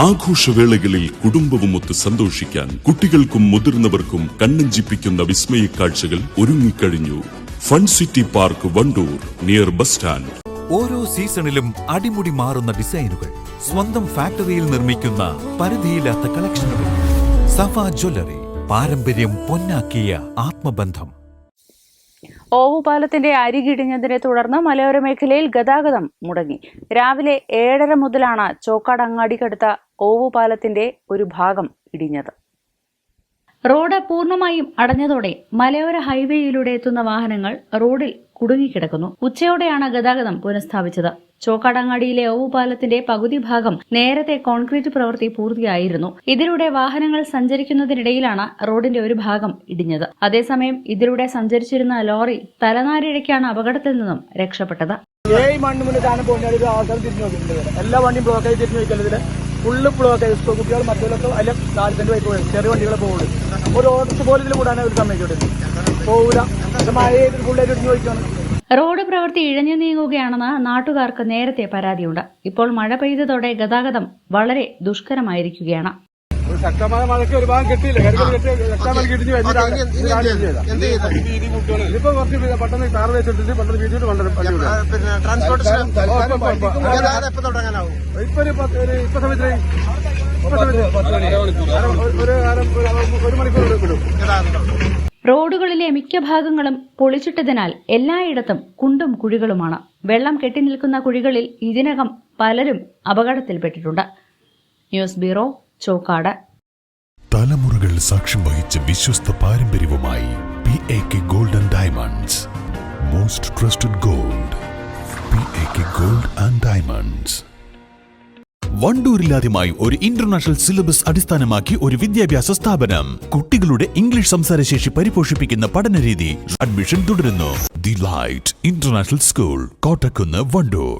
ആഘോഷവേളകളിൽ കുടുംബവുമൊത്ത് സന്തോഷിക്കാൻ കുട്ടികൾക്കും മുതിർന്നവർക്കും കണ്ണഞ്ചിപ്പിക്കുന്ന വിസ്മയ കാഴ്ചകൾ ഒരുങ്ങിക്കഴിഞ്ഞു. Fun city park Wandoor near bus stand. ഓരോ സീസണിലും അടിമുടി മാറുന്ന ഡിസൈനുകൾ, സ്വന്തം ഫാക്ടറിയിൽ നിർമ്മിക്കുന്ന പരിധിയില്ലാത്ത കളക്ഷനുകൾ. സഫ ജ്വല്ലറി, പാരമ്പര്യം പൊന്നാക്കിയ ആത്മബന്ധം. ഓവുപാലത്തിന്റെ അരികിടിഞ്ഞതിനെ തുടർന്ന് മലയോര മേഖലയിൽ ഗതാഗതം മുടങ്ങി. രാവിലെ 7:30 മുതലാണ് ചോക്കാട് അങ്ങാടിക്കടുത്ത ഓവുപാലത്തിന്റെ ഒരു ഭാഗം ഇടിഞ്ഞത്. റോഡ് പൂർണ്ണമായും അടഞ്ഞതോടെ മലയോര ഹൈവേയിലൂടെ എത്തുന്ന വാഹനങ്ങൾ റോഡിൽ കുടുങ്ങിക്കിടക്കുന്നു. ഉച്ചയോടെയാണ് ഗതാഗതം പുനഃസ്ഥാപിച്ചത്. ചോക്കാടങ്ങാടിയിലെ ഓവുപാലത്തിന്റെ പകുതി ഭാഗം നേരത്തെ കോൺക്രീറ്റ് പ്രവൃത്തി പൂർത്തിയായിരുന്നു. ഇതിലൂടെ വാഹനങ്ങൾ സഞ്ചരിക്കുന്നതിനിടയിലാണ് റോഡിന്റെ ഒരു ഭാഗം ഇടിഞ്ഞത്. അതേസമയം ഇതിലൂടെ സഞ്ചരിച്ചിരുന്ന ലോറി തലനാരിഴയ്ക്കാണ് അപകടത്തിൽ നിന്നും രക്ഷപ്പെട്ടത്. എല്ലാ വണ്ടിയും ബ്ലോക്കായി തിരിഞ്ഞു വയ്ക്കല് ഫുള്ള് ബ്ലോക്കായി. കുട്ടികൾ മറ്റൊക്കെ അതിൽ 4 ബൈക്ക് പോകും, ചെറിയ വണ്ടികളെ പോകുള്ളൂ. ഒരു ഓട്ടോസ് പോലും ഇതിൽ കൂടാൻ ഒരു സമ്മതിക്കട്ടെ പോകില്ല. മഴ ഫുള്ളായിട്ട് ഇടിഞ്ഞു വയ്ക്കാണ്. റോഡ് പ്രവൃത്തി ഇഴഞ്ഞു നീങ്ങുകയാണെന്ന് നാട്ടുകാർക്ക് നേരത്തെ പരാതിയുണ്ട്. ഇപ്പോൾ മഴ പെയ്തതോടെ ഗതാഗതം വളരെ ദുഷ്കരമായിരിക്കുകയാണ്. ശക്തമായ മഴയ്ക്ക് ഒരു ഭാഗം കിട്ടിയില്ല. ഇതിപ്പോ കുറച്ച് പെട്ടെന്ന് കാർ വെച്ചിട്ട് പെട്ടെന്ന് വീട്ടിൽ കൊണ്ടുവരും. ഇപ്പൊ സമയത്ത് ഒരു മണിക്കൂർ വിടും. റോഡുകളിലെ മിക്ക ഭാഗങ്ങളും പൊളിച്ചിട്ടതിനാൽ എല്ലായിടത്തും കുണ്ടും കുഴികളുമാണ്. വെള്ളം കെട്ടിനിൽക്കുന്ന കുഴികളിൽ ഇതിനകം പലരും അപകടത്തിൽപ്പെട്ടിട്ടുണ്ട്. News bureau, Chokkad. തലമുറകൾ സാക്ഷ്യം വഹിച്ച വിശ്വസ്ത പാരമ്പര്യവുമായി PAK gold and diamonds. Most trusted gold. PAK gold and diamonds. വണ്ടൂരിലാദ്യമായി ഒരു ഇന്റർനാഷണൽ സിലബസ് അടിസ്ഥാനമാക്കി ഒരു വിദ്യാഭ്യാസ സ്ഥാപനം. കുട്ടികളുടെ ഇംഗ്ലീഷ് സംസാരശേഷി പരിപോഷിപ്പിക്കുന്ന പഠനരീതി. അഡ്മിഷൻ തുടരുന്നു. The light international school, Kottakkunnu, Wandoor.